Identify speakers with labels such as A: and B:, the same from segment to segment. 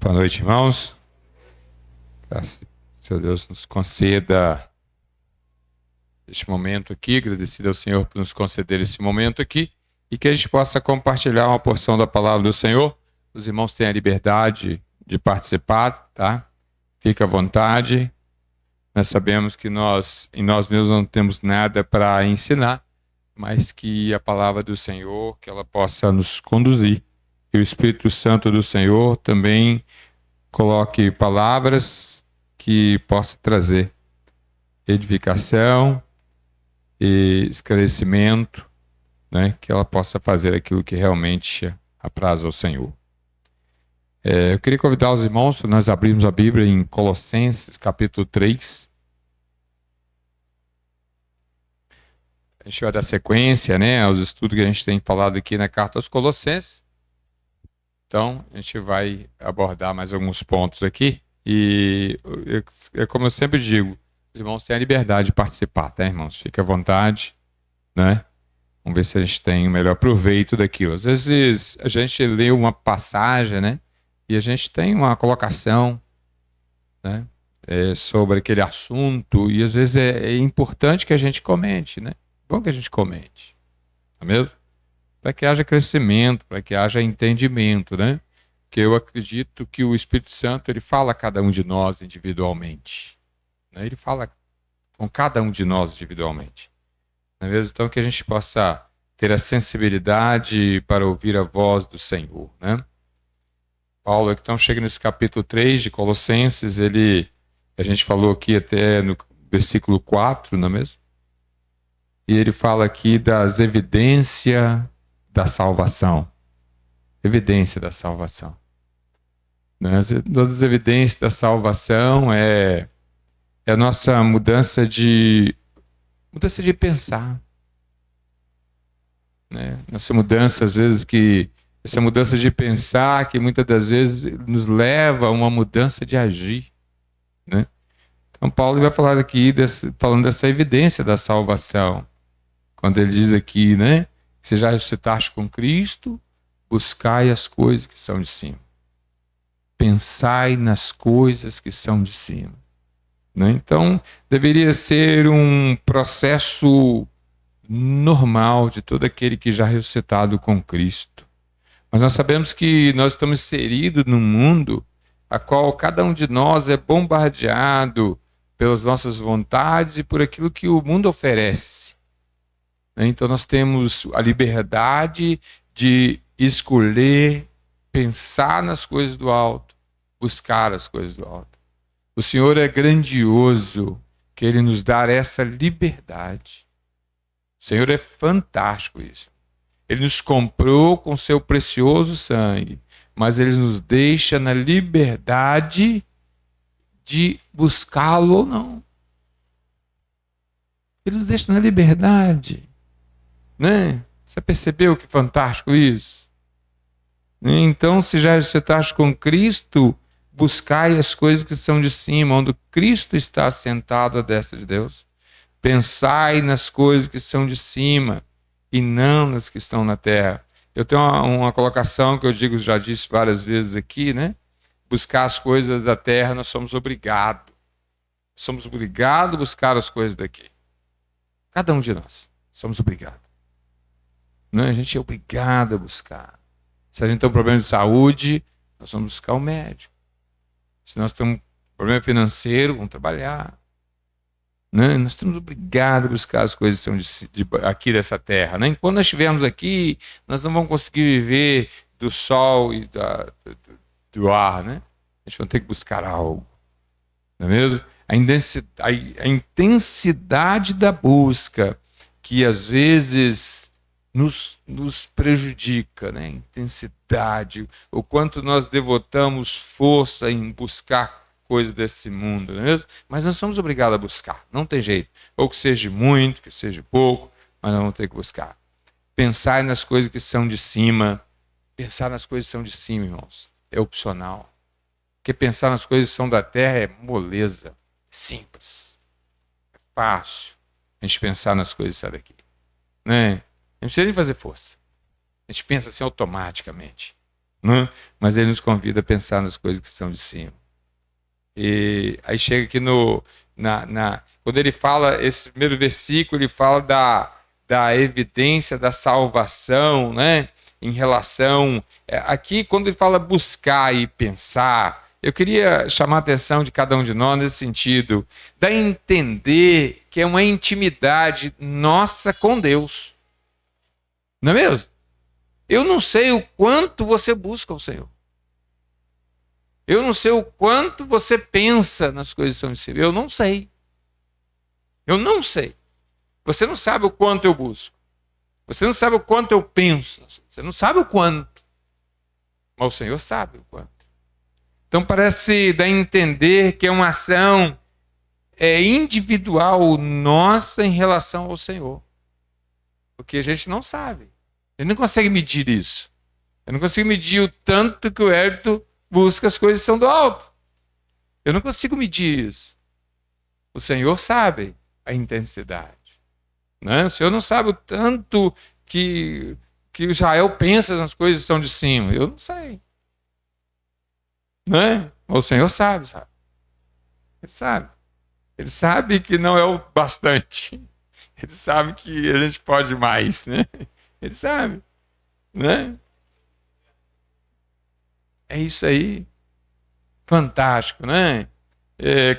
A: Boa noite, irmãos. Graças a Deus nos conceda este momento aqui, agradecido ao Senhor por nos conceder esse momento aqui, e que a gente possa compartilhar uma porção da palavra do Senhor. Os irmãos têm a liberdade de participar, tá? Fica à vontade. Nós sabemos que em nós mesmos não temos nada para ensinar, mas que a palavra do Senhor, que ela possa nos conduzir. E o Espírito Santo do Senhor também coloque palavras que possam trazer edificação e esclarecimento, né? Que ela possa fazer aquilo que realmente apraz ao Senhor. Eu queria convidar os irmãos para nós abrirmos a Bíblia em Colossenses, capítulo 3. A gente vai dar sequência, né, aos estudos que a gente tem falado aqui na carta aos Colossenses. Então, a gente vai abordar mais alguns pontos aqui. E, como eu sempre digo, os irmãos têm a liberdade de participar, tá, irmãos? Fique à vontade, né? Vamos ver se a gente tem o melhor proveito daquilo. Às vezes, a gente lê uma passagem, né? E a gente tem uma colocação, né? Sobre aquele assunto. E, às vezes, é importante que a gente comente, né? Bom que a gente comente. Não é mesmo? Para que haja crescimento, para que haja entendimento, né? Que eu acredito que o Espírito Santo, ele fala a cada um de nós individualmente, né? Ele fala com cada um de nós individualmente, não é mesmo? Então que a gente possa ter a sensibilidade para ouvir a voz do Senhor, né? Paulo, então, chega nesse capítulo 3 de Colossenses, a gente falou aqui até no versículo 4, não é mesmo? E ele fala aqui das evidências da salvação. Evidência da salvação. Uma das evidências da salvação é a nossa mudança de pensar. Né? Nossa mudança, às vezes, essa mudança de pensar, que muitas das vezes nos leva a uma mudança de agir. Né? Então, Paulo vai falar aqui, falando dessa evidência da salvação. Quando ele diz aqui, né? Se já ressuscitaste com Cristo, buscai as coisas que são de cima. Pensai nas coisas que são de cima. Né? Então, deveria ser um processo normal de todo aquele que já é ressuscitado com Cristo. Mas nós sabemos que nós estamos inseridos num mundo a qual cada um de nós é bombardeado pelas nossas vontades e por aquilo que o mundo oferece. Então nós temos a liberdade de escolher, pensar nas coisas do alto, buscar as coisas do alto. O Senhor é grandioso, que Ele nos dá essa liberdade. O Senhor é fantástico isso. Ele nos comprou com seu precioso sangue, mas Ele nos deixa na liberdade de buscá-lo ou não. Ele nos deixa na liberdade. Né? Você percebeu que fantástico isso? Então, se já ressuscitaste com Cristo, buscai as coisas que são de cima, onde Cristo está sentado à destra de Deus. Pensai nas coisas que são de cima e não nas que estão na terra. Eu tenho uma colocação que eu já disse várias vezes aqui, né? Buscar as coisas da terra, nós somos obrigados. Somos obrigados a buscar as coisas daqui. Cada um de nós somos obrigados. Não, a gente é obrigado a buscar. Se a gente tem um problema de saúde, nós vamos buscar o médico. Se nós temos um problema financeiro, vamos trabalhar. Não, nós estamos obrigados a buscar as coisas que são aqui dessa terra. Né? Enquanto nós estivermos aqui, nós não vamos conseguir viver do sol e do ar. Né? A gente vai ter que buscar algo. Não é mesmo? A intensidade da busca, que às vezes nos prejudica, né? Intensidade, o quanto nós devotamos força em buscar coisas desse mundo, não é mesmo? Mas nós somos obrigados a buscar, não tem jeito, ou que seja muito, que seja pouco, mas nós vamos ter que buscar. Pensar nas coisas que são de cima, pensar nas coisas que são de cima, irmãos, é opcional, porque pensar nas coisas que são da terra é moleza, é simples, é fácil a gente pensar nas coisas que saem daqui, né? Não precisa nem fazer força. A gente pensa assim automaticamente. né? Mas ele nos convida a pensar nas coisas que são de cima. E aí chega aqui quando ele fala, esse primeiro versículo, ele fala da evidência da salvação, né? Em relação... Aqui, quando ele fala buscar e pensar, eu queria chamar a atenção de cada um de nós nesse sentido, da entender que é uma intimidade nossa com Deus. Não é mesmo? Eu não sei o quanto você busca o Senhor. Eu não sei o quanto você pensa nas coisas que são de cima. Eu não sei. Eu não sei. Você não sabe o quanto eu busco. Você não sabe o quanto eu penso. Você não sabe o quanto. Mas o Senhor sabe o quanto. Então parece dar a entender que é uma ação individual nossa em relação ao Senhor. Porque a gente não sabe. A gente não consegue medir isso. Eu não consigo medir o tanto que o Hélito busca as coisas que são do alto. Eu não consigo medir isso. O Senhor sabe a intensidade. Né? O Senhor não sabe o tanto que Israel pensa nas coisas que são de cima. Eu não sei. Né? O Senhor sabe. Ele sabe. Ele sabe que não é o bastante. Ele sabe que a gente pode mais. Né? Ele sabe. Né? É isso aí. Fantástico, né?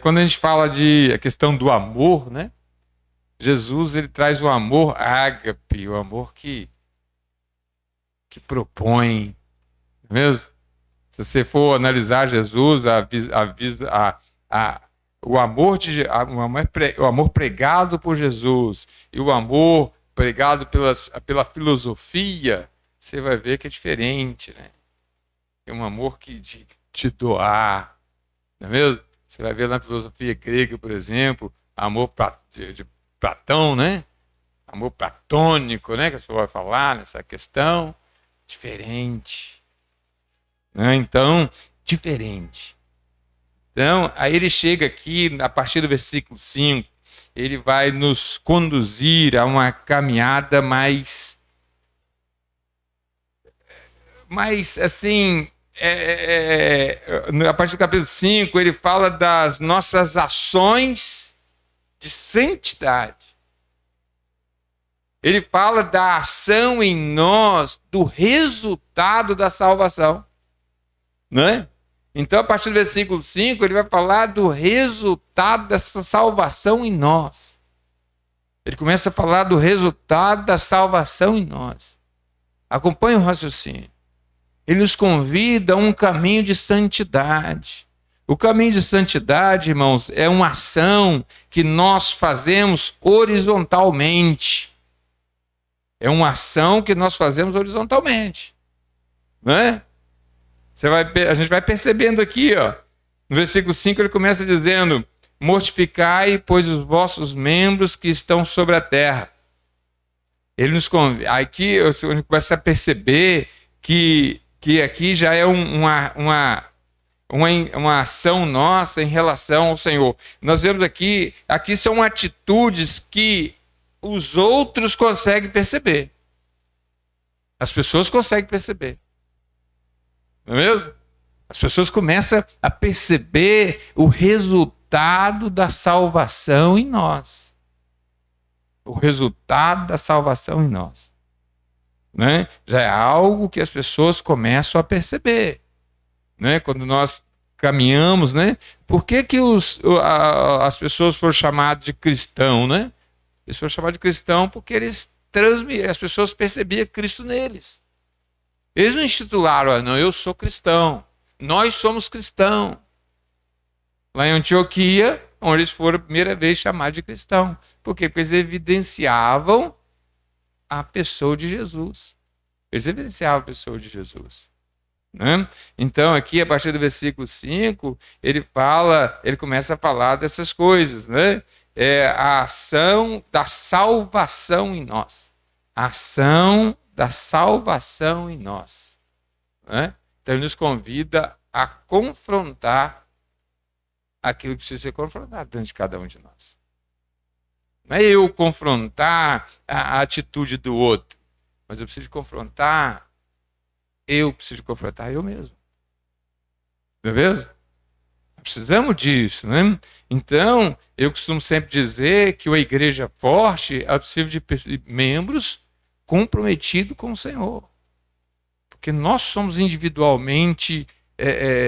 A: Quando a gente fala a questão do amor, né? Jesus, ele traz o amor ágape, o amor que propõe, não é mesmo? Se você for analisar Jesus, o amor pregado por Jesus e o amor pregado pela filosofia, você vai ver que é diferente, né? É um amor de doar, não é mesmo? Você vai ver na filosofia grega, por exemplo, amor de Platão, né? Amor platônico, né? Que a pessoa vai falar nessa questão. Diferente. Né? Então, diferente. Então, aí ele chega aqui, a partir do versículo 5, ele vai nos conduzir a uma caminhada mais assim... a partir do capítulo 5, ele fala das nossas ações de santidade. Ele fala da ação em nós, do resultado da salvação. Né? Então, a partir do versículo 5, ele vai falar do resultado dessa salvação em nós. Ele começa a falar do resultado da salvação em nós. Acompanhe o raciocínio. Ele nos convida a um caminho de santidade. O caminho de santidade, irmãos, é uma ação que nós fazemos horizontalmente. É uma ação que nós fazemos horizontalmente. Né? A gente vai percebendo aqui, ó, no versículo 5 ele começa dizendo: mortificai, pois, os vossos membros que estão sobre a terra. Ele nos convida. Aqui a gente começa a perceber que aqui já é uma ação nossa em relação ao Senhor. Nós vemos aqui são atitudes que os outros conseguem perceber. As pessoas conseguem perceber. Não é mesmo? As pessoas começam a perceber o resultado da salvação em nós. O resultado da salvação em nós. Né? Já é algo que as pessoas começam a perceber. Né? Quando nós caminhamos, né? Por que as pessoas foram chamadas de cristão, né? Eles foram chamados de cristão porque as pessoas percebiam Cristo neles. Eles não intitularam, não, eu sou cristão, nós somos cristãos. Lá em Antioquia, onde eles foram a primeira vez chamados de cristão. Por quê? Porque eles evidenciavam a pessoa de Jesus. Eles evidenciavam a pessoa de Jesus. Né? Então, aqui, a partir do versículo 5, ele começa a falar dessas coisas, né? A ação da salvação em nós. A ação da salvação em nós. Né? Então, ele nos convida a confrontar aquilo que precisa ser confrontado dentro de cada um de nós. Não é eu confrontar a atitude do outro, mas eu preciso confrontar eu preciso confrontar eu mesmo. Não é mesmo? Precisamos disso, né? Então, eu costumo sempre dizer que a igreja forte é possível de membros comprometidos com o Senhor. Porque nós somos individualmente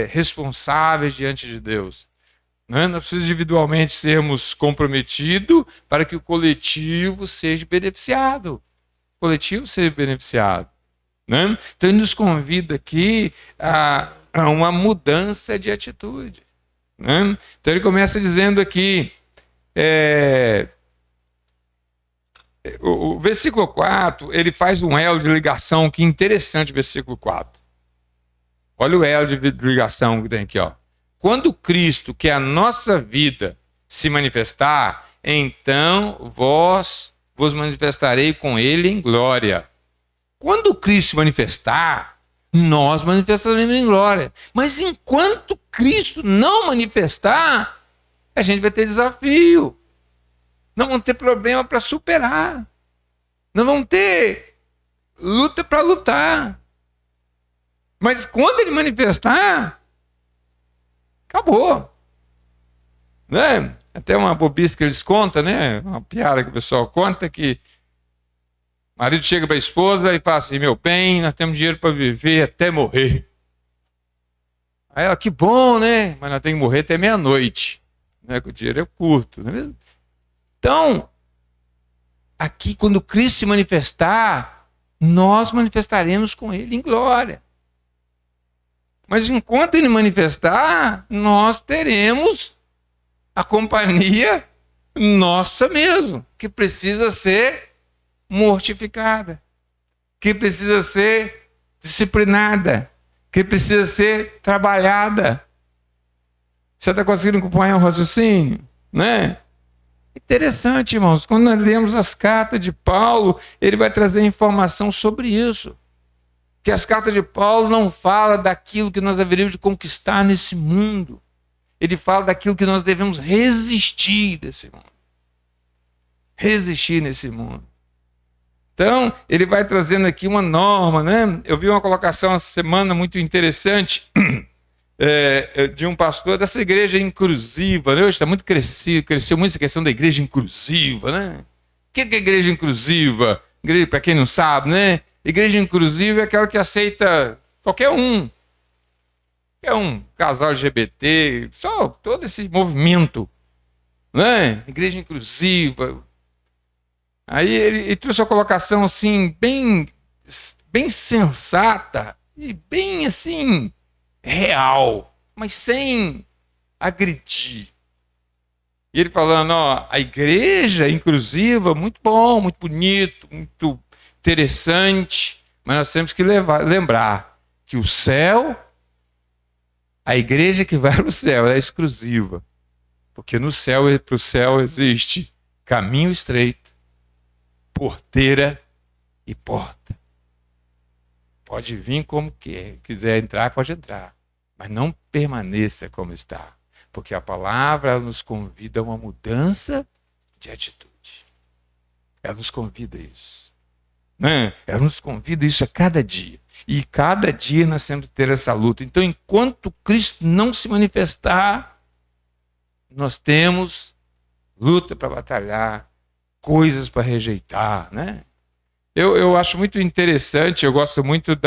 A: responsáveis diante de Deus. Né? Nós precisamos individualmente sermos comprometidos para que o coletivo seja beneficiado. O coletivo seja beneficiado. Né? Então, ele nos convida aqui a uma mudança de atitude. Né? Então ele começa dizendo aqui, o versículo 4, ele faz um elo de ligação, que interessante o versículo 4. Olha o elo de ligação que tem aqui. Ó. Quando Cristo, que é a nossa vida, se manifestar, então vos manifestarei com ele em glória. Quando Cristo se manifestar, nós manifestaremos em glória. Mas enquanto Cristo não manifestar, a gente vai ter desafio. Não vamos ter problema para superar. Não vamos ter luta para lutar. Mas quando ele manifestar, acabou. Né? Até uma bobice que eles contam, né? Uma piada que o pessoal conta, que o marido chega para a esposa e fala assim, meu bem, nós temos dinheiro para viver até morrer. Aí ela, que bom, né? Mas nós temos que morrer até meia-noite. Né? Que o dinheiro é curto, não é mesmo? Então, aqui quando Cristo se manifestar, nós manifestaremos com ele em glória. Mas enquanto ele manifestar, nós teremos a companhia nossa mesmo, que precisa ser mortificada, que precisa ser disciplinada, que precisa ser trabalhada. Você está conseguindo acompanhar o raciocínio? Né? Interessante, irmãos. Quando nós lemos as cartas de Paulo, ele vai trazer informação sobre isso. Que as cartas de Paulo não falam daquilo que nós deveríamos de conquistar nesse mundo. Ele fala daquilo que nós devemos resistir desse mundo. Resistir nesse mundo. Então, ele vai trazendo aqui uma norma, né? Eu vi uma colocação essa semana muito interessante de um pastor dessa igreja inclusiva, né? Hoje está muito cresceu muito essa questão da igreja inclusiva, né? O que é igreja inclusiva? Para quem não sabe, né? Igreja inclusiva é aquela que aceita qualquer um. É um casal LGBT, só todo esse movimento, né? Igreja inclusiva. Aí ele trouxe uma colocação assim, bem sensata e bem assim, real, mas sem agredir. E ele falando, ó, a igreja inclusiva, muito bom, muito bonito, muito interessante, mas nós temos que lembrar que o céu, a igreja que vai para o céu é exclusiva, porque no céu, para o céu existe caminho estreito, porteira e porta. Pode vir como quiser entrar, pode entrar, mas não permaneça como está, porque a palavra nos convida a uma mudança de atitude. Ela nos convida a isso. Né? Ela nos convida a isso a cada dia. E cada dia nós temos que ter essa luta. Então, enquanto Cristo não se manifestar, nós temos luta para batalhar, coisas para rejeitar, né? Eu acho muito interessante, eu gosto muito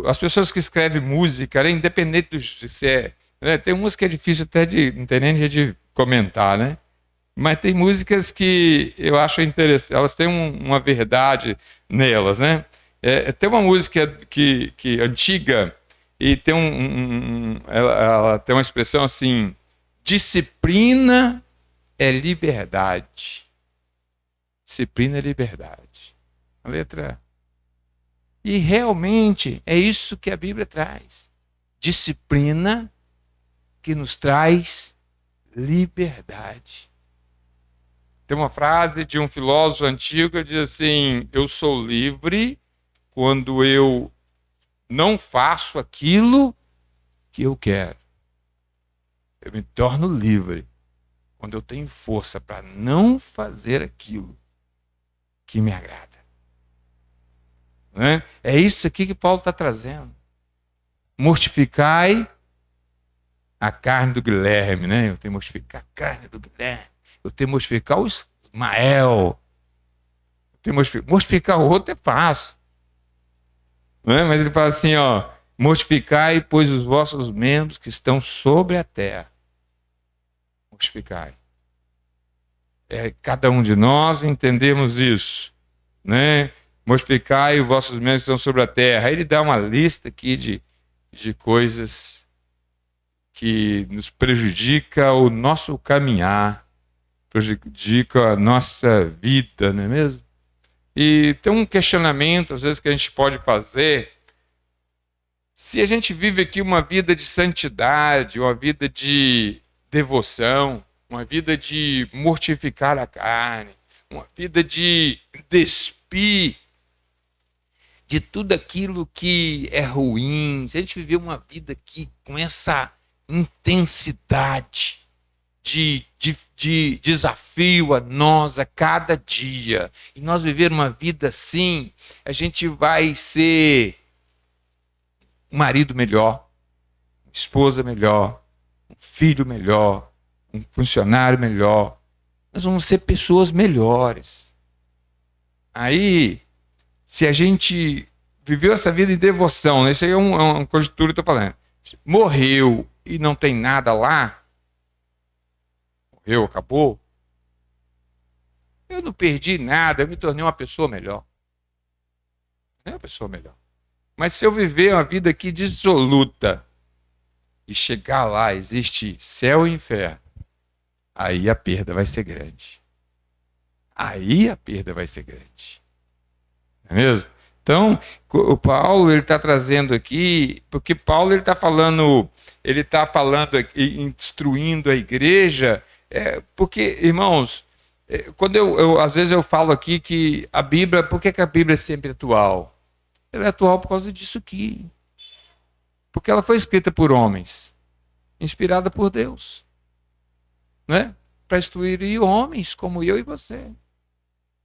A: as pessoas que escrevem música, né, independente de se é, né, tem umas que é difícil até não tem nem jeito de comentar, né? Mas tem músicas que eu acho interessante, elas têm uma verdade nelas, né? Tem uma música que antiga e tem ela tem uma expressão assim: disciplina é liberdade. Disciplina é liberdade. A letra. E realmente é isso que a Bíblia traz. Disciplina que nos traz liberdade. Tem uma frase de um filósofo antigo que diz assim: eu sou livre quando eu não faço aquilo que eu quero. Eu me torno livre quando eu tenho força para não fazer aquilo que me agrada. né? É isso aqui que Paulo está trazendo. Mortificai a carne do Guilherme, né? Eu tenho que mortificar a carne do Guilherme. Eu tenho que mortificar o Ismael. Eu tenho que mortificar o outro é fácil. Né? Mas ele fala assim, ó, mortificai, pois, os vossos membros que estão sobre a terra. Mortificai. Cada um de nós entendemos isso, né? Mortificai os vossos membros que estão sobre a terra. Aí ele dá uma lista aqui de coisas que nos prejudica o nosso caminhar, prejudica a nossa vida, não é mesmo? E tem um questionamento, às vezes, que a gente pode fazer. Se a gente vive aqui uma vida de santidade, uma vida de devoção, uma vida de mortificar a carne, uma vida de despir de tudo aquilo que é ruim, se a gente viver uma vida aqui com essa intensidade de desafio a nós a cada dia, e nós viver uma vida assim, a gente vai ser um marido melhor, uma esposa melhor, um filho melhor, um funcionário melhor. Nós vamos ser pessoas melhores. Aí, se a gente viveu essa vida em devoção, né? Isso aí é uma conjectura que eu estou falando. Morreu e não tem nada lá, morreu, acabou, eu não perdi nada, eu me tornei uma pessoa melhor. É uma pessoa melhor. Mas se eu viver uma vida aqui dissoluta e chegar lá, existe céu e inferno, aí a perda vai ser grande. Aí a perda vai ser grande. Não é mesmo? Então, o Paulo ele está trazendo aqui, porque Paulo ele está falando aqui, instruindo a igreja, porque, irmãos, quando às vezes eu falo aqui que a Bíblia, por que a Bíblia é sempre atual? Ela é atual por causa disso aqui. Porque ela foi escrita por homens, inspirada por Deus, né? Para instruir homens como eu e você,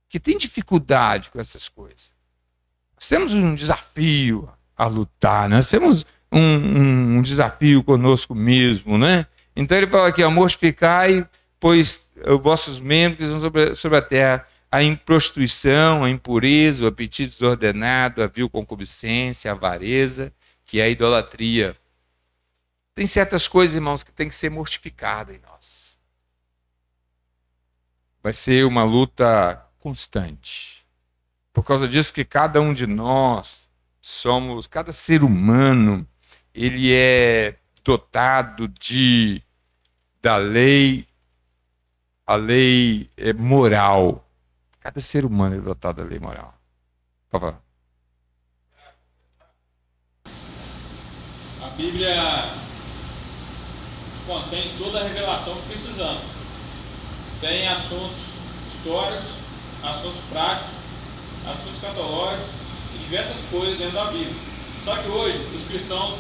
A: que tem dificuldade com essas coisas. Nós temos um desafio a lutar, né? Nós temos um desafio conosco mesmo, né? Então ele fala aqui, ó, mortificai, pois os vossos membros que estão sobre a terra, a prostituição, a impureza, o apetite desordenado, a vil concupiscência, a avareza, que é a idolatria. Tem certas coisas, irmãos, que tem que ser mortificada em nós. Vai ser uma luta constante. Por causa disso que cada um de nós cada ser humano, ele é dotado da lei, a lei moral. Cada ser humano é dotado da lei moral. Por favor.
B: A Bíblia contém toda a revelação que precisamos. Tem assuntos históricos, assuntos práticos, assuntos escatológicos e diversas coisas dentro da Bíblia. Só que hoje os cristãos,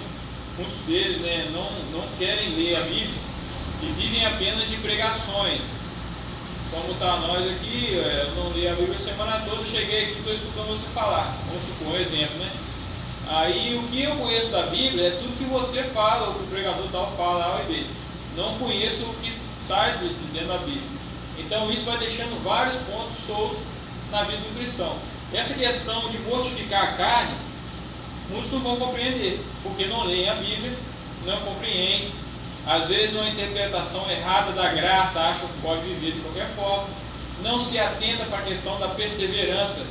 B: muitos deles, né, não querem ler a Bíblia e vivem apenas de pregações. Como está nós aqui, eu não li a Bíblia a semana toda, cheguei aqui e estou escutando você falar. Vamos supor um exemplo, né? Aí o que eu conheço da Bíblia é tudo que você fala, o que o pregador tal fala, A e B. Não conheço o que sai de dentro da Bíblia. Então isso vai deixando vários pontos soltos na vida do cristão. Essa questão de mortificar a carne, muitos não vão compreender, porque não leem a Bíblia, não compreendem. Às vezes uma interpretação errada da graça, acham que pode viver de qualquer forma. Não se atenta para a questão da perseverança,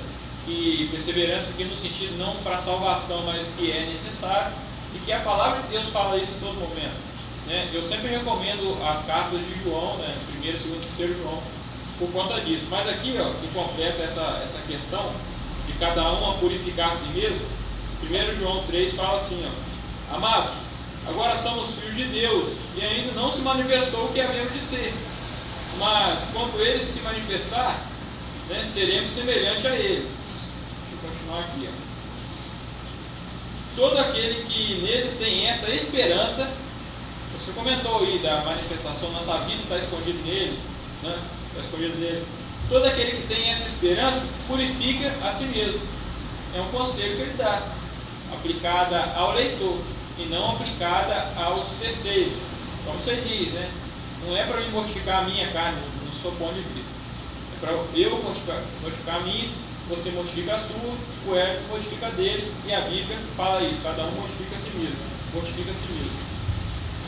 B: perseverança aqui no sentido não para a salvação, mas que é necessário, e que a palavra de Deus fala isso em todo momento, né? Eu sempre recomendo as cartas de João, né? 1º, 2º, 3º João, por conta disso. Mas aqui, ó, que completa essa questão de cada um a purificar a si mesmo, 1 João 3 fala assim, ó: amados, agora somos filhos de Deus, e ainda não se manifestou o que havemos de ser. Mas quando ele se manifestar, né, seremos semelhantes a ele. Deixa eu continuar aqui. Ó. Todo aquele que nele tem essa esperança, você comentou aí da manifestação, nossa vida está escondida nele, né? Está escondido nele. Todo aquele que tem essa esperança purifica a si mesmo, é um conselho que ele dá, aplicada ao leitor e não aplicada aos terceiros. Como você diz, né? Não é para me mortificar a minha carne, no seu ponto de vista. É para eu mortificar a minha, você mortifica a sua, o Érico mortifica a dele, e a Bíblia fala isso, cada um mortifica a si mesmo. Mortifica a si mesmo.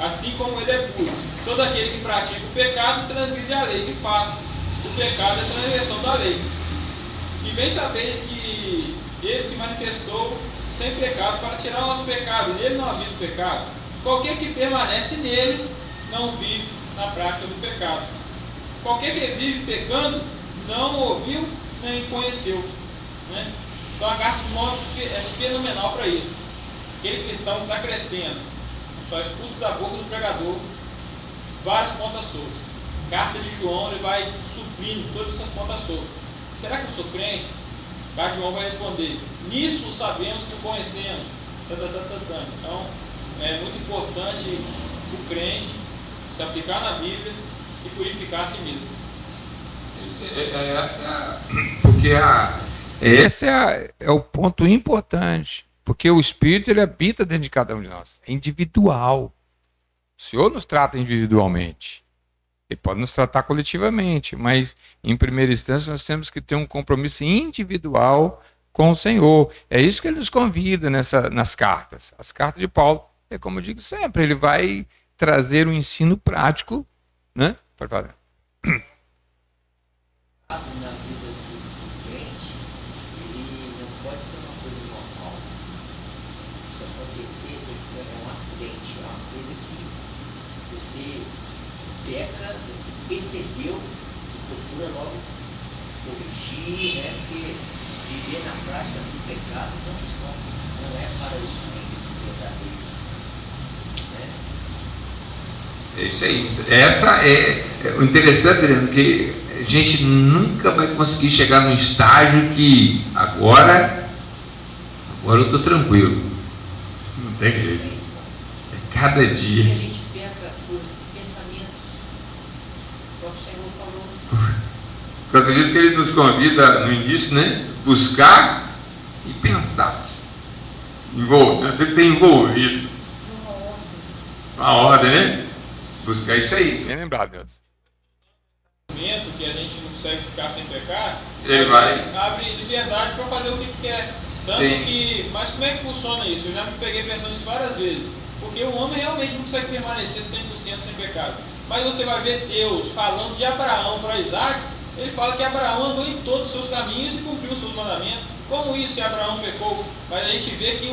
B: Assim como ele é puro. Todo aquele que pratica o pecado transgride a lei. De fato, o pecado é a transgressão da lei. E bem sabeis que ele se manifestou sem pecado para tirar o nosso pecado. Nele não havia pecado. Qualquer que permanece nele não vive na prática do pecado. Qualquer que vive pecando não ouviu nem conheceu. Né? Então a carta de João é fenomenal para isso. Aquele cristão está crescendo, só escuta da boca do pregador várias pontas soltas. Carta de João, ele vai suprindo todas essas pontas soltas. Será que eu sou crente? Carta de João vai responder: nisso sabemos que o conhecemos. Então é muito importante o crente se aplicar na Bíblia e purificar a si mesmo.
A: Esse é o ponto importante, porque o Espírito ele habita dentro de cada um de nós, é individual. O Senhor nos trata individualmente, Ele pode nos tratar coletivamente, mas em primeira instância nós temos que ter um compromisso individual com o Senhor. É isso que Ele nos convida nas cartas. As cartas de Paulo, é como eu digo sempre, ele vai trazer um ensino prático, né? Pode falar.
C: Na vida do crente, ele não pode ser uma coisa normal. Se acontecer, tem que ser um acidente, é uma coisa que você peca, você percebeu e procura logo corrigir, né? Porque viver na prática do pecado não é para os crentes verdadeiros. Né?
A: É isso aí. Essa é o interessante, Leandro, que a gente nunca vai conseguir chegar num estágio que agora eu estou tranquilo. Não tem jeito. É cada dia.
C: E a gente peca por pensamentos. Como o Senhor falou.
A: Você diz que ele nos convida no início, né? Buscar e pensar. Tem que ter envolvido. Uma ordem, né? Buscar isso aí. Bem lembrado, Deus.
B: Que a gente não consegue ficar sem pecar,
A: Ele vai.
B: Abre liberdade para fazer o que quer. Tanto
A: Sim.
B: que, mas como é que funciona isso? Eu já me peguei pensando nisso várias vezes. Porque o homem realmente não consegue permanecer 100% sem pecado. Mas você vai ver Deus falando de Abraão para Isaac, ele fala que Abraão andou em todos os seus caminhos e cumpriu os seus mandamentos. Como isso se Abraão pecou? Mas a gente vê que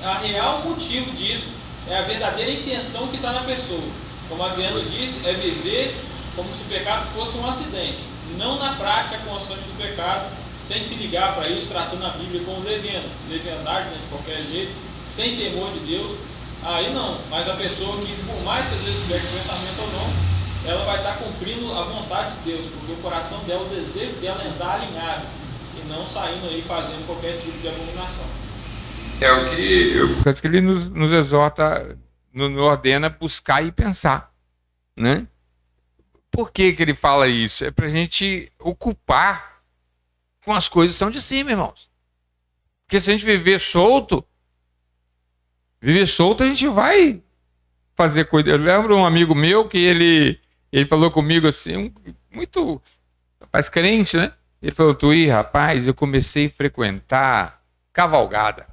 B: a real motivo disso é a verdadeira intenção que está na pessoa. Como Adriano disse, é viver como se o pecado fosse um acidente, não na prática constante do pecado, sem se ligar para isso, tratando a Bíblia como leviandade, né, de qualquer jeito, sem temor de Deus. Aí não, mas a pessoa que, por mais que às vezes pegue o pensamento ou não, ela vai estar cumprindo a vontade de Deus, porque o coração dela, o desejo dela é andar alinhado e não saindo aí fazendo qualquer tipo de abominação.
A: É o que ele nos exorta, nos ordena buscar e pensar, né? Por que ele fala isso? É para a gente ocupar com as coisas que são de cima, irmãos. Porque se a gente viver solto a gente vai fazer coisa. Eu lembro um amigo meu que ele falou comigo assim, muito rapaz crente, né? Ele falou: Tuí, rapaz, eu comecei a frequentar cavalgada.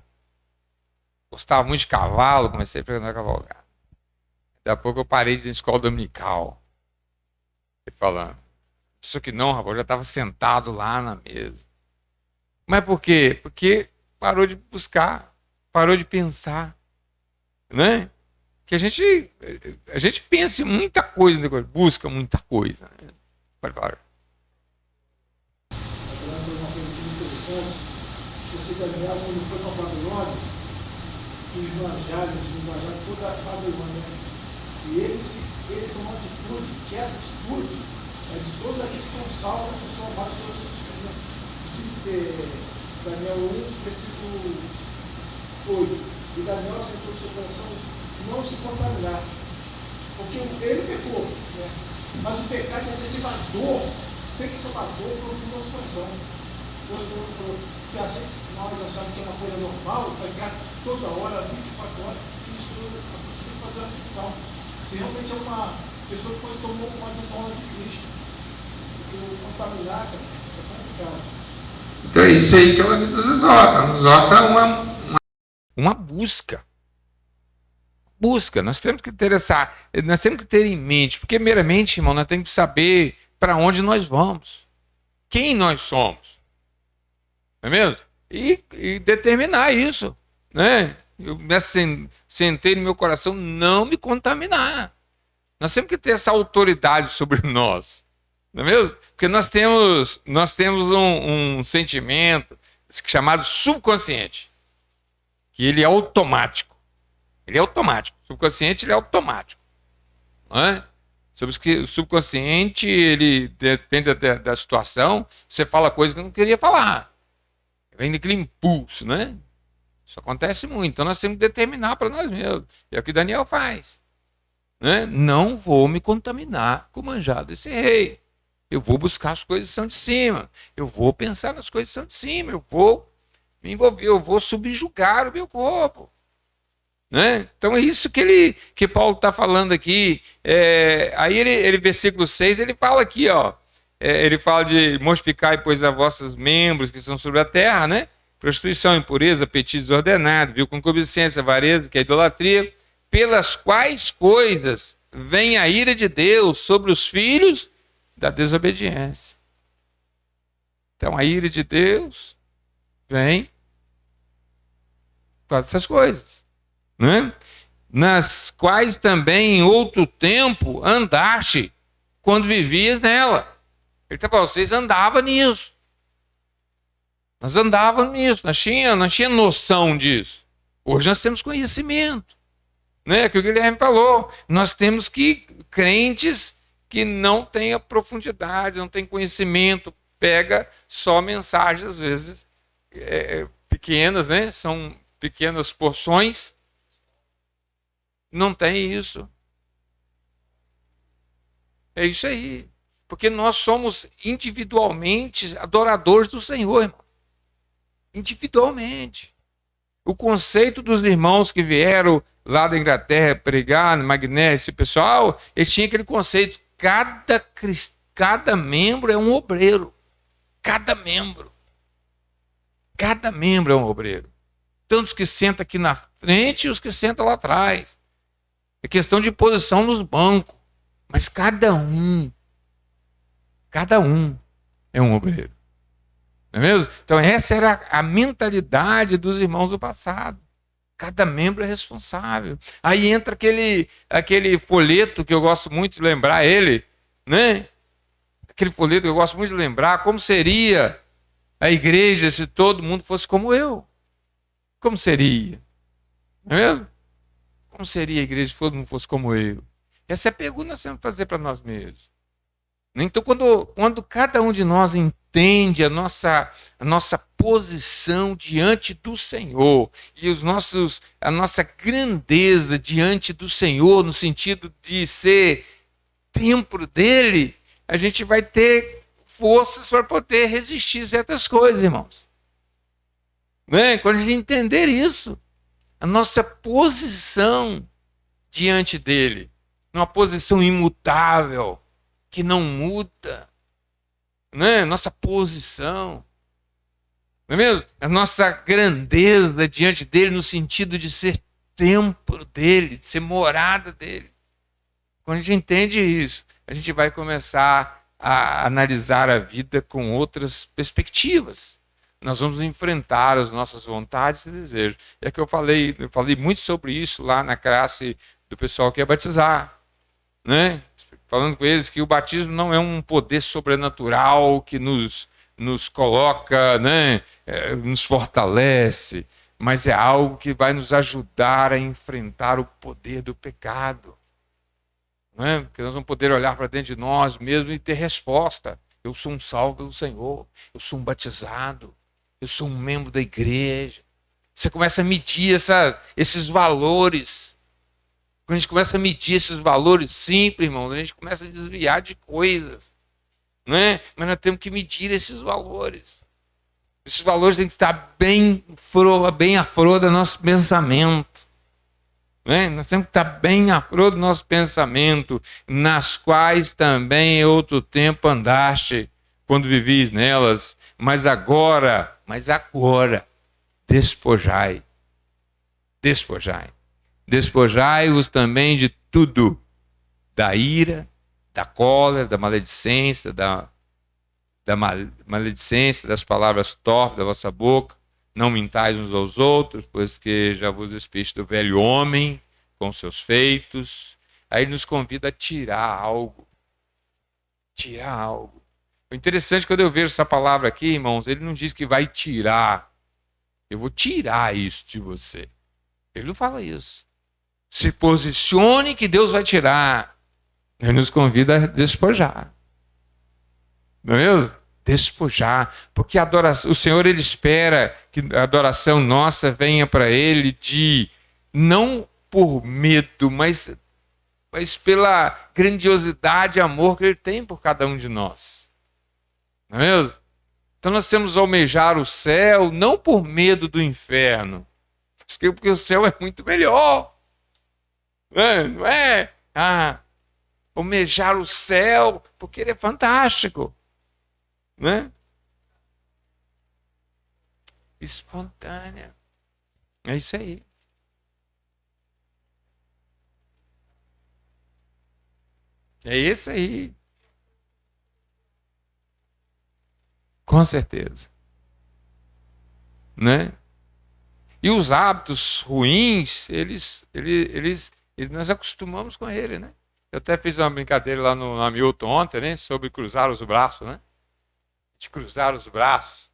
A: Gostava muito de cavalo, comecei a frequentar cavalgada. Daqui a pouco eu parei de ir na escola dominical. Ele falando: isso que não, rapaz, eu já estava sentado lá na mesa. Mas por quê? Porque parou de buscar, parou de pensar, né? Que a gente pensa em muita coisa, busca muita coisa. Né? Pode falar.
D: Uma coisa muito interessante, porque Daniel, quando foi para a Babilônia, tinha os manjares toda a Babilônia. E ele tomou uma atitude, que essa atitude é de todos aqueles que são salvos, que são amados por Jesus Cristo. Daniel 1, versículo 8. E Daniel aceitou no seu coração não se contaminar. Porque ele pecou, né? Mas o pecado tem que ser uma dor para o nosso coração. Quando ele falou, se a gente, nós achamos que é uma coisa normal, vai ficar toda hora, 24 horas, se isso a pessoa tem que fazer uma ficção. Se realmente é uma pessoa que tomou uma decisão de Cristo. Porque o contaminar é complicado.
A: Então é isso aí que ela nos exorta. Nos exorta uma busca. Busca. Nós temos que ter nós temos que ter em mente, porque meramente, irmão, nós temos que saber para onde nós vamos, quem nós somos. Não é mesmo? E determinar isso, né? Eu me sentei no meu coração não me contaminar. Nós temos que ter essa autoridade sobre nós, não é mesmo? Porque nós temos um sentimento chamado subconsciente, que ele é automático. Ele é automático. O subconsciente ele é automático, não é? O subconsciente, ele depende da situação, você fala coisa que não queria falar. Vem daquele impulso, né? Isso acontece muito. Então nós temos que determinar para nós mesmos. É o que Daniel faz. Né? Não vou me contaminar com o manjar desse rei. Eu vou buscar as coisas que são de cima. Eu vou pensar nas coisas que são de cima. Eu vou me envolver. Eu vou subjugar o meu corpo. Né? Então é isso que Paulo está falando aqui. Aí ele, versículo 6, ele fala aqui, ó. Ele fala de mortificar, pois, a vossos membros que são sobre a terra, né? Prostituição, impureza, apetite desordenado, viu, concupiscência, avareza, que é idolatria, pelas quais coisas vem a ira de Deus sobre os filhos da desobediência. Então a ira de Deus vem por causa dessas coisas, né? Nas quais também em outro tempo andaste, quando vivias nela. Ele está falando, vocês andavam nisso. Nós andávamos nisso, nós tinha noção disso. Hoje nós temos conhecimento. Né? Que o Guilherme falou. Nós temos crentes que não têm a profundidade, não têm conhecimento, pega só mensagens, às vezes, pequenas, né? São pequenas porções. Não tem isso. É isso aí. Porque nós somos individualmente adoradores do Senhor, irmão. Individualmente. O conceito dos irmãos que vieram lá da Inglaterra pregar, no Magné, esse pessoal, eles tinham aquele conceito, cada membro é um obreiro. Cada membro. Cada membro é um obreiro. Tanto os que sentam aqui na frente e os que sentam lá atrás. É questão de posição nos bancos. Mas cada um é um obreiro. Não é mesmo? Então essa era a mentalidade dos irmãos do passado. Cada membro é responsável. Aí entra aquele folheto que eu gosto muito de lembrar ele, né? Aquele folheto que eu gosto muito de lembrar, como seria a igreja se todo mundo fosse como eu? Como seria? Não é mesmo? Como seria a igreja se todo mundo fosse como eu? Essa é a pergunta que nós temos que fazer para nós mesmos. Então, quando cada um de nós entende a nossa posição diante do Senhor e a nossa grandeza diante do Senhor, no sentido de ser templo dele, a gente vai ter forças para poder resistir a certas coisas, irmãos. Né? Quando a gente entender isso, a nossa posição diante dele, uma posição imutável, que não muda, né? Nossa posição, não é mesmo? A nossa grandeza diante dele no sentido de ser templo dele, de ser morada dele. Quando a gente entende isso, a gente vai começar a analisar a vida com outras perspectivas. Nós vamos enfrentar as nossas vontades e desejos. É que eu falei muito sobre isso lá na classe do pessoal que ia batizar, né? Falando com eles que o batismo não é um poder sobrenatural que nos coloca, né, nos fortalece, mas é algo que vai nos ajudar a enfrentar o poder do pecado. Não é? Porque nós vamos poder olhar para dentro de nós mesmos e ter resposta. Eu sou um salvo pelo Senhor, eu sou um batizado, eu sou um membro da igreja. Você começa a medir esses valores. Quando a gente começa a medir esses valores simples, irmão, a gente começa a desviar de coisas. Né? Mas nós temos que medir esses valores. Esses valores têm que estar bem à flor do nosso pensamento. Né? Nós temos que estar bem à flor do nosso pensamento, nas quais também em outro tempo andaste, quando vivis nelas, mas agora, despojai. Despojai-vos também de tudo, da ira, da cólera, da maledicência, maledicência, das palavras torpes da vossa boca. Não mintais uns aos outros, pois que já vos despiste do velho homem com seus feitos. Aí ele nos convida a tirar algo. Tirar algo. O interessante, quando eu vejo essa palavra aqui, irmãos, ele não diz que vai tirar. Eu vou tirar isso de você. Ele não fala isso. Se posicione que Deus vai tirar. Ele nos convida a despojar. Não é mesmo? Despojar. Porque a adoração, o Senhor, ele espera que a adoração nossa venha para ele não por medo, mas pela grandiosidade e amor que ele tem por cada um de nós. Não é mesmo? Então nós temos que almejar o céu não por medo do inferno, porque o céu é muito melhor. Não é? Almejar o céu porque ele é fantástico. Né? Espontânea. É isso aí. É isso aí. Com certeza. Né? E os hábitos ruins, nós acostumamos com ele, né? Eu até fiz uma brincadeira lá no Hamilton ontem, né? Sobre cruzar os braços, né? De cruzar os braços.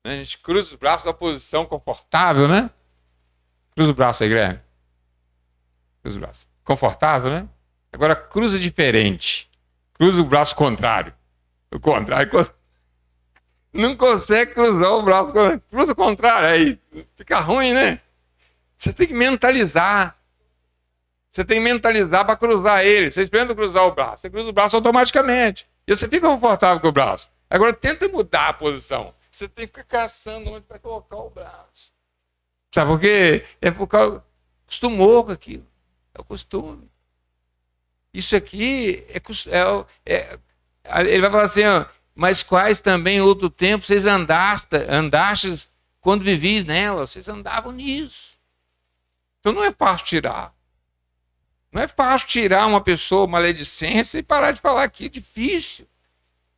A: A gente cruza os braços na posição confortável, né? Cruza o braço aí, Guilherme. Cruza o braço. Confortável, né? Agora cruza diferente. Cruza o braço contrário. O contrário. Não consegue cruzar o braço contrário. Cruza o contrário. Aí fica ruim, né? Você tem que mentalizar. Você tem que mentalizar para cruzar ele. Você experimenta cruzar o braço. Você cruza o braço automaticamente. E você fica confortável com o braço. Agora tenta mudar a posição. Você tem que ficar caçando onde vai colocar o braço. Sabe por quê? É por causa... Acostumou com aquilo. É o costume. Isso aqui ele vai falar assim, mas quais também outro tempo vocês andastes quando vivis nela? Vocês andavam nisso. Então não é fácil tirar. Não é fácil tirar uma pessoa maledicência e parar de falar aqui. É difícil.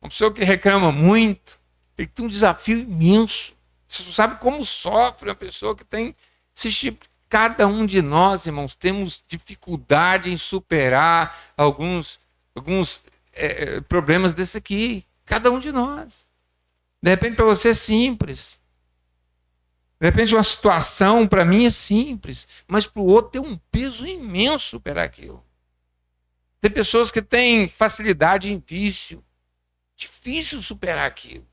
A: Uma pessoa que reclama muito, ele tem um desafio imenso. Você não sabe como sofre uma pessoa que tem esse tipo. Cada um de nós, irmãos, temos dificuldade em superar alguns problemas desse aqui. Cada um de nós. De repente, para você é simples. De repente, uma situação, para mim, é simples. Mas para o outro tem um peso imenso superar aquilo. Tem pessoas que têm facilidade em vício. Difícil superar aquilo.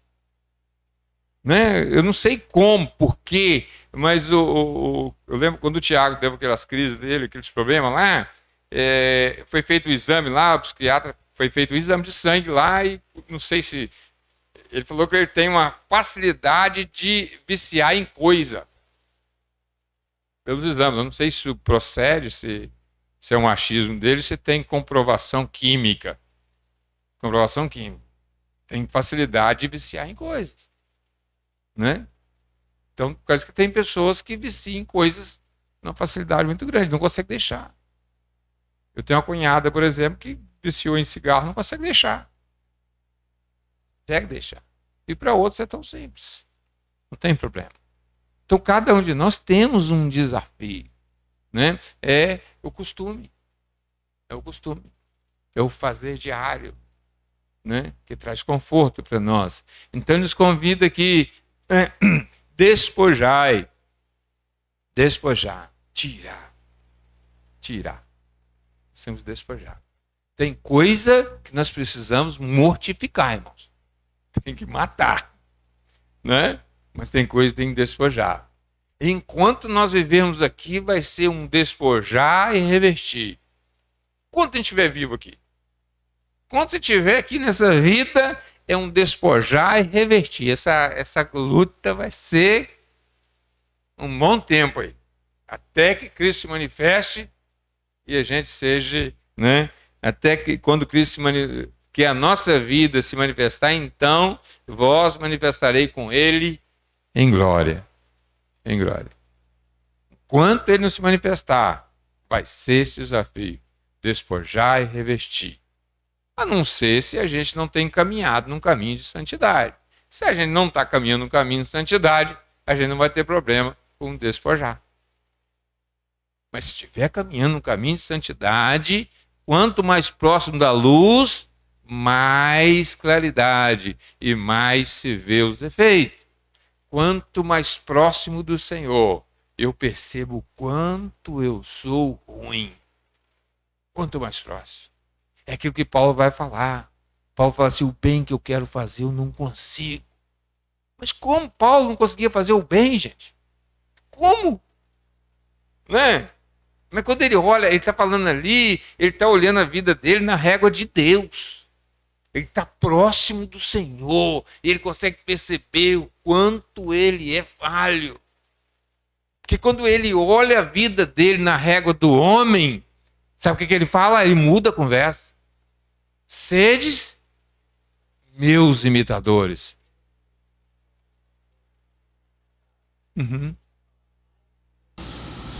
A: Né? Eu não sei como, por quê, mas eu lembro quando o Tiago teve aquelas crises dele, aqueles problemas lá, foi feito o exame lá, o psiquiatra foi feito o exame de sangue lá e não sei se... Ele falou que ele tem uma facilidade de viciar em coisa. Pelos exames, eu não sei se isso procede, se é um achismo dele, se tem comprovação química. Comprovação química. Tem facilidade de viciar em coisas. Né? Então, por causa que tem pessoas que viciam em coisas numa facilidade muito grande, não consegue deixar. Eu tenho uma cunhada, por exemplo, que viciou em cigarro, não consegue deixar. Consegue deixar. E para outros é tão simples. Não tem problema. Então, cada um de nós temos um desafio. Né? É o costume. É o costume. É o fazer diário. Né? Que traz conforto para nós. Então, ele nos convida aqui despojar, tirar. Precisamos despojar. Tem coisa que nós precisamos mortificar, irmãos. Tem que matar, né? Mas tem coisa que tem que despojar. Enquanto nós vivemos aqui, vai ser um despojar e revestir. Enquanto a gente estiver vivo aqui. Enquanto você estiver aqui nessa vida, é um despojar e revertir. Essa luta vai ser um bom tempo aí, até que Cristo se manifeste e a gente seja, né? Até que quando Cristo que a nossa vida se manifestar, então vós manifestarei com Ele em glória. Em glória. Enquanto Ele não se manifestar, vai ser esse desafio, despojar e revestir. A não ser se a gente não tem caminhado num caminho de santidade. Se a gente não está caminhando num caminho de santidade, a gente não vai ter problema com despojar. Mas se estiver caminhando num caminho de santidade, quanto mais próximo da luz, mais claridade e mais se vê os defeitos. Quanto mais próximo do Senhor, eu percebo o quanto eu sou ruim. Quanto mais próximo. É aquilo que Paulo vai falar. Paulo fala assim, o bem que eu quero fazer eu não consigo. Mas como Paulo não conseguia fazer o bem, gente? Como? Né? Mas quando ele olha, ele está falando ali, ele está olhando a vida dele na régua de Deus. Ele está próximo do Senhor. E ele consegue perceber o quanto ele é falho. Porque quando ele olha a vida dele na régua do homem, sabe o que ele fala? Ele muda a conversa. Sedes meus imitadores. Uhum.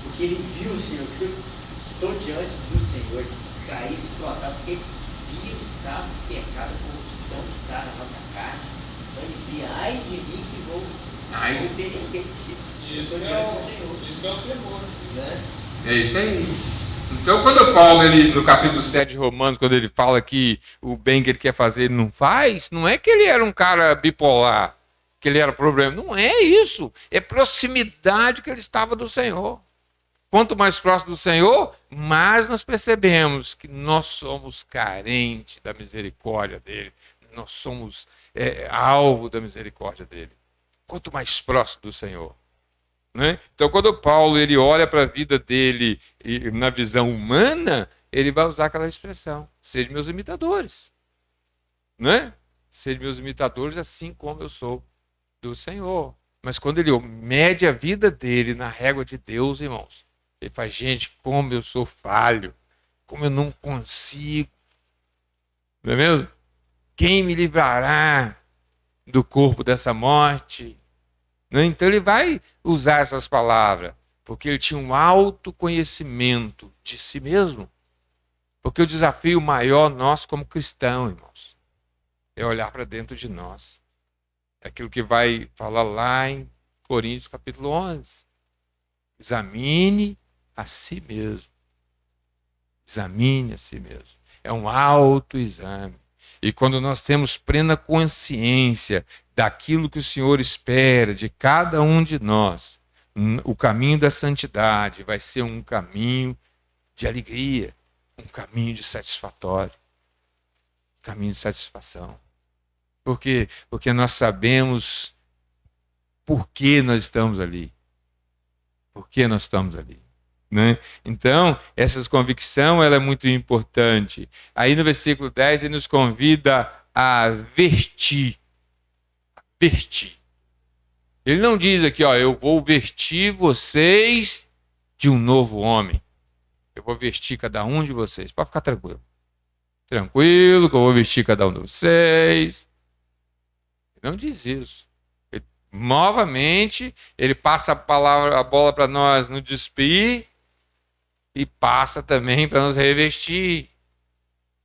C: Porque ele viu o Senhor, que eu estou diante do Senhor, cair e se prostrar, porque ele via o estado de pecado, a corrupção que está na nossa carne. Então ele via, ai de mim que vou perecer, porque eu estou diante do Senhor.
B: Isso que é o temor.
C: Né?
A: É isso aí. Então, quando Paulo, no capítulo 7 de Romanos, quando ele fala que o bem que ele quer fazer ele não faz, não é que ele era um cara bipolar, que ele era problema. Não é isso. É proximidade que ele estava do Senhor. Quanto mais próximo do Senhor, mais nós percebemos que nós somos carentes da misericórdia dele. Nós somos alvo da misericórdia dele. Quanto mais próximo do Senhor. Né? Então, quando Paulo ele olha para a vida dele e, na visão humana, ele vai usar aquela expressão: sejam meus imitadores. Né? Sejam meus imitadores assim como eu sou do Senhor. Mas quando ele mede a vida dele na régua de Deus, irmãos, ele faz, gente, como eu sou falho, como eu não consigo. Não é mesmo? Quem me livrará do corpo dessa morte? Então ele vai usar essas palavras, porque ele tinha um autoconhecimento de si mesmo. Porque o desafio maior nosso como cristão, irmãos, é olhar para dentro de nós. É aquilo que vai falar lá em Coríntios capítulo 11. Examine a si mesmo. Examine a si mesmo. É um autoexame. E quando nós temos plena consciência daquilo que o Senhor espera de cada um de nós, o caminho da santidade vai ser um caminho de alegria, um caminho de satisfatório, um caminho de satisfação. Por quê? Porque nós sabemos por que nós estamos ali. Por que nós estamos ali. Né? Então, essa convicção ela é muito importante. Aí no versículo 10 ele nos convida a vestir. Vestir. Ele não diz aqui, ó, eu vou vestir vocês de um novo homem. Eu vou vestir cada um de vocês. Pode ficar tranquilo. Tranquilo que eu vou vestir cada um de vocês. Ele não diz isso. Novamente, ele passa a bola para nós no despir e passa também para nos revestir.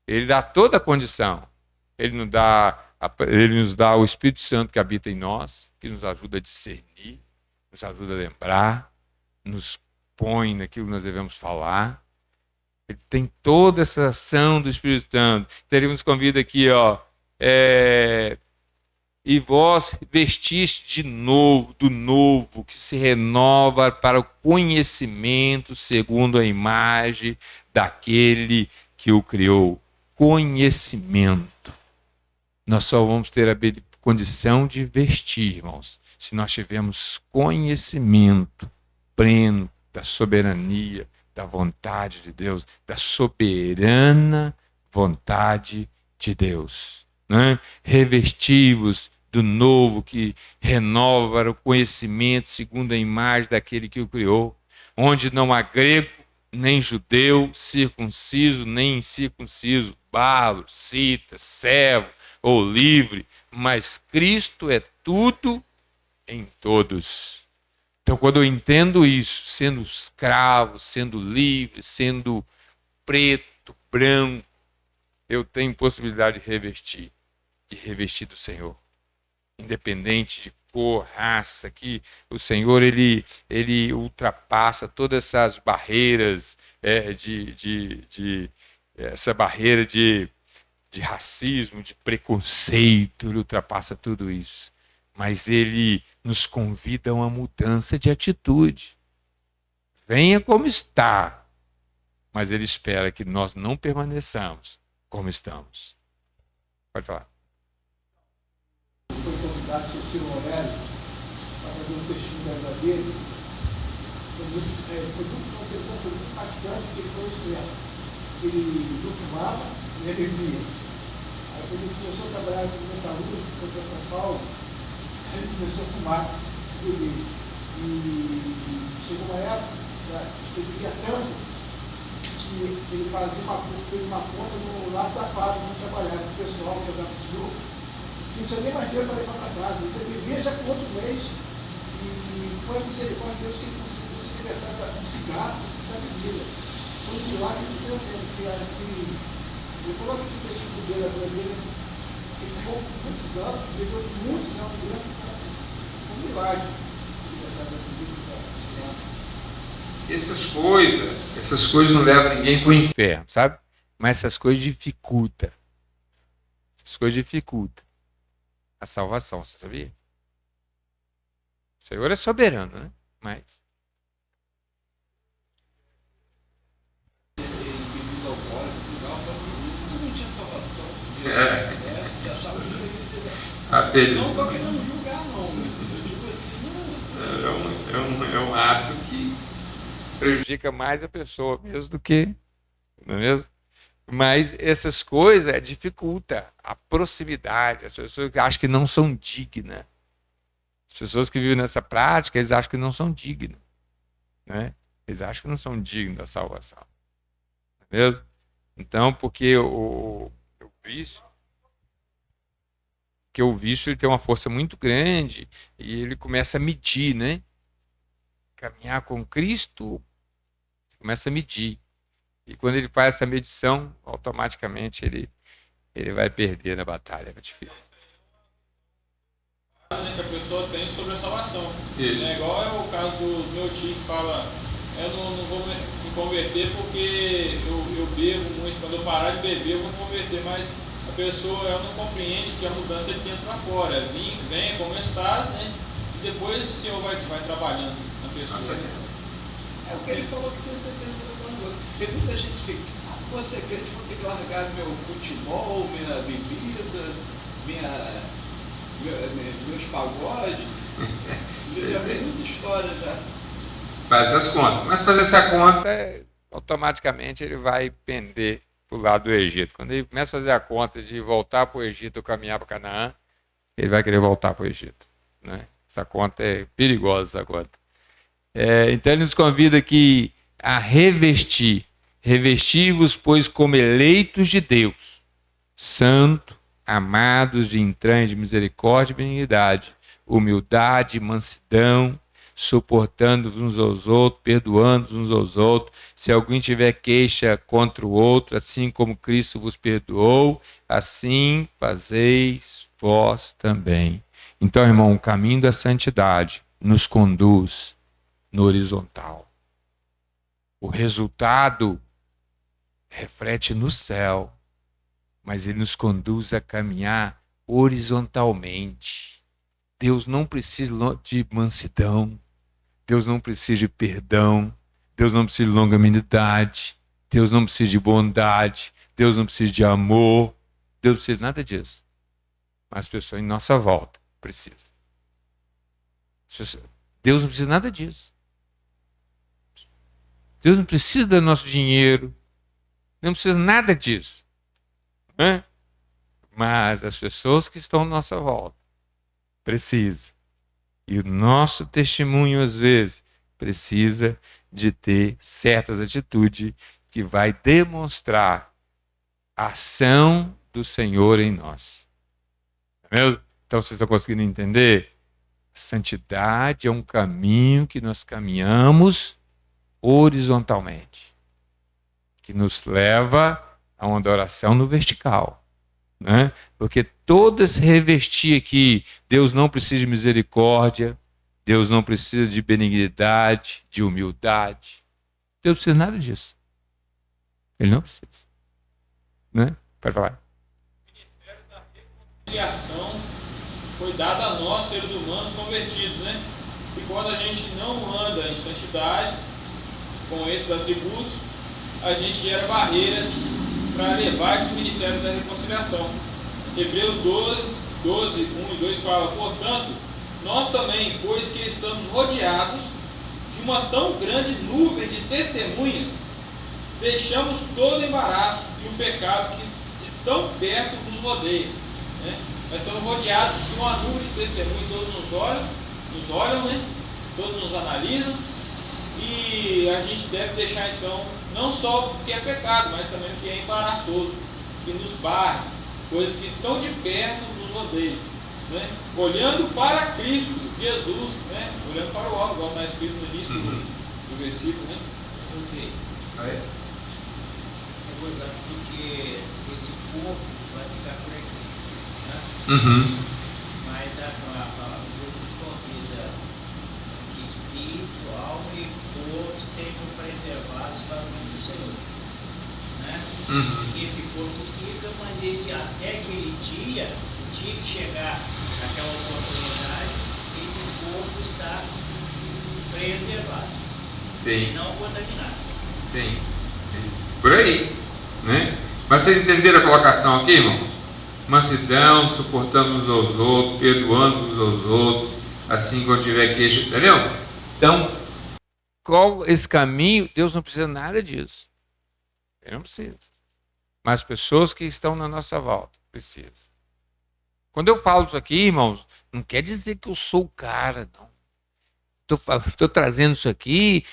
A: Ele dá toda a condição. Ele nos dá o Espírito Santo que habita em nós, que nos ajuda a discernir, nos ajuda a lembrar, nos põe naquilo que nós devemos falar. Ele tem toda essa ação do Espírito Santo. Então ele nos convida aqui, ó, e vós vestiste de novo, do novo, que se renova para o conhecimento segundo a imagem daquele que o criou. Conhecimento. Nós só vamos ter a condição de vestir, irmãos, se nós tivermos conhecimento pleno da soberania, da vontade de Deus, da soberana vontade de Deus. né? Revestivos do novo, que renova o conhecimento segundo a imagem daquele que o criou, onde não há grego, nem judeu, circunciso, nem incircunciso, bárbaro, cita, servo ou livre, mas Cristo é tudo em todos. Então, quando eu entendo isso, sendo escravo, sendo livre, sendo preto, branco, eu tenho possibilidade de revestir do Senhor. Independente de cor, raça, que o Senhor ele ultrapassa todas essas barreiras essa barreira de racismo, de preconceito, ele ultrapassa tudo isso. Mas ele nos convida a uma mudança de atitude. Venha como está, mas ele espera que nós não permaneçamos como estamos. Pode falar.
D: Foi convidado, seu Ciro Aurélio, para fazer um testemunho da vida dele. Foi muito interessante, foi muito impactante, porque ele falou isso mesmo. Ele não fumava, nem bebia. Aí quando ele começou a trabalhar com metalúrgico, foi para São Paulo, ele começou a fumar, beber. E chegou uma época que ele bebia tanto que ele fez uma conta no lado da fábrica onde trabalhava, com o pessoal que jogava sinuca, que não tinha nem mais dinheiro para levar para casa. Ele devia já por outro mês. E foi a misericórdia de Deus que ele conseguiu se libertar do cigarro e da bebida. Foi um milagre que Deus teve, que assim, ele falou que o testigo dele, a vida dele, ele ficou muitos anos, viveu muitos anos dentro, foi um milagre se libertar da bebida e da cigarro.
A: Essas coisas não levam ninguém para o inferno, sabe? Mas essas coisas dificultam. Essas coisas dificultam a salvação, você sabia? O Senhor é soberano, né? Mas
E: bebida alcoólica, cigarro, não tinha salvação. E achava que não estou querendo julgar, não. Eu digo assim, não.
A: é um ato que prejudica mais a pessoa mesmo do que, não é mesmo? Mas essas coisas dificultam a proximidade. As pessoas que acham que não são dignas. As pessoas que vivem nessa prática, eles acham que não são dignos. Né? Eles acham que não são dignos da salvação. Não é mesmo? Então, porque o vício ele tem uma força muito grande e ele começa a medir, né? Caminhar com Cristo, começa a medir. E quando ele faz essa medição, automaticamente ele vai perder na batalha. É difícil.
B: Que a pessoa tem sobre a salvação.
A: Isso.
B: É igual é o caso do meu tio que fala, eu não vou me converter porque eu bebo muito, quando eu parar de beber eu vou me converter, mas a pessoa ela não compreende que a mudança é de dentro para fora. Vem como estás, né? E depois o Senhor vai trabalhando na pessoa.
E: É o que ele falou que você fez no negócio. Porque muita gente fica, você é crente, vou ter que largar meu futebol, minha bebida, meus pagodes. Eu já vi muita história já.
A: Faz as contas. Mas fazer essa conta, automaticamente ele vai pender para o lado do Egito. Quando ele começa a fazer a conta de voltar para o Egito ou caminhar para Canaã, ele vai querer voltar para o Egito. Né? Essa conta é perigosa, essa conta. Então ele nos convida aqui a revesti-vos, pois, como eleitos de Deus, santo, amados de entranha de misericórdia e benignidade, humildade, mansidão, suportando uns aos outros, perdoando uns aos outros. Se alguém tiver queixa contra o outro, assim como Cristo vos perdoou, assim fazeis vós também. Então, irmão, o caminho da santidade nos conduz no horizontal. O resultado reflete no céu, mas ele nos conduz a caminhar horizontalmente. Deus não precisa de mansidão, Deus não precisa de perdão, Deus não precisa de longanimidade, Deus não precisa de bondade, Deus não precisa de amor, Deus não precisa de nada disso. Mas as pessoas em nossa volta precisam. Deus não precisa de nada disso. Deus não precisa do nosso dinheiro, não precisa nada disso. Mas as pessoas que estão à nossa volta precisam. E o nosso testemunho, às vezes, precisa de ter certas atitudes que vai demonstrar a ação do Senhor em nós. Não é mesmo? Então, vocês estão conseguindo entender? Santidade é um caminho que nós caminhamos horizontalmente, que nos leva a uma adoração no vertical, né? Porque todo esse revestir aqui, Deus não precisa de misericórdia, Deus não precisa de benignidade, de humildade, Deus não precisa de nada disso. Ele não precisa, né? Pode falar.
B: O ministério da reconciliação foi dado a nós, seres humanos convertidos, né? E quando a gente não anda em santidade, com esses atributos, a gente gera barreiras para levar esse ministério da reconciliação. Hebreus 12, 1 e 2 fala: portanto, nós também, pois que estamos rodeados de uma tão grande nuvem de testemunhas, deixamos todo embaraço e o pecado que de tão perto nos rodeia, né? Nós estamos rodeados de uma nuvem de testemunhas, todos nos olham, né? Todos nos analisam, e a gente deve deixar então, não só o que é pecado, mas também o que é embaraçoso, que nos barre, coisas que estão de perto nos rodeiam, né? Olhando para Cristo, Jesus, né? Olhando para o alto, igual está escrito no início do versículo, né?
C: Ok. Eu vou usar porque esse corpo vai ficar por aqui, né? Mas o Deus nos convida que espírito, alma e corpo sejam preservados para o nome do Senhor, né? Esse corpo fica, mas até aquele dia que chegar aquela oportunidade, esse corpo está preservado.
A: Sim.
C: E não contaminado.
A: Sim. Por aí, né? Mas vocês entenderam a colocação aqui, irmão? Mansidão, suportando uns aos outros, perdoando uns aos outros, assim quando tiver queixa, entendeu? Então, qual esse caminho? Deus não precisa nada disso. Ele não precisa. Mas as pessoas que estão na nossa volta precisam. Quando eu falo isso aqui, irmãos, não quer dizer que eu sou o cara, não. Estou trazendo isso aqui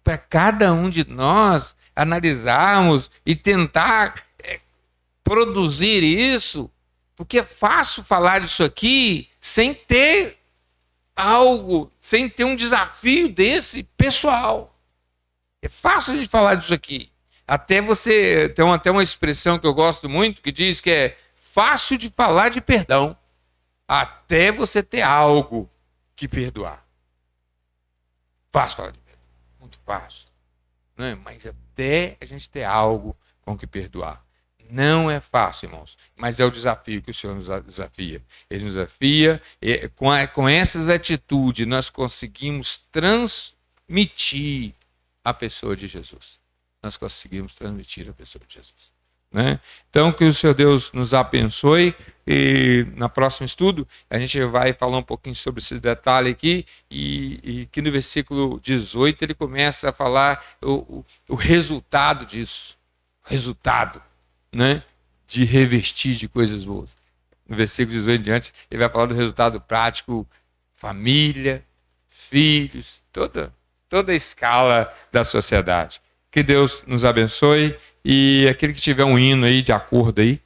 A: para cada um de nós analisarmos e tentar produzir isso, porque é fácil falar isso aqui sem ter algo, sem ter um desafio desse pessoal. É fácil a gente falar disso aqui. Até você tem até uma expressão que eu gosto muito que diz que é fácil de falar de perdão, até você ter algo que perdoar. Fácil falar de perdão, muito fácil, né? Mas até a gente ter algo com que perdoar. Não é fácil, irmãos, mas é o desafio que o Senhor nos desafia. Ele nos desafia, e com essas atitudes nós conseguimos transmitir a pessoa de Jesus. Nós conseguimos transmitir a pessoa de Jesus, né? Então, que o Senhor Deus nos abençoe, e no próximo estudo a gente vai falar um pouquinho sobre esse detalhe aqui, e que no versículo 18 ele começa a falar o resultado disso, resultado, né, de revestir de coisas boas. No versículo 18 em diante, ele vai falar do resultado prático, família, filhos, toda a escala da sociedade. Que Deus nos abençoe, e aquele que tiver um hino aí de acordo aí,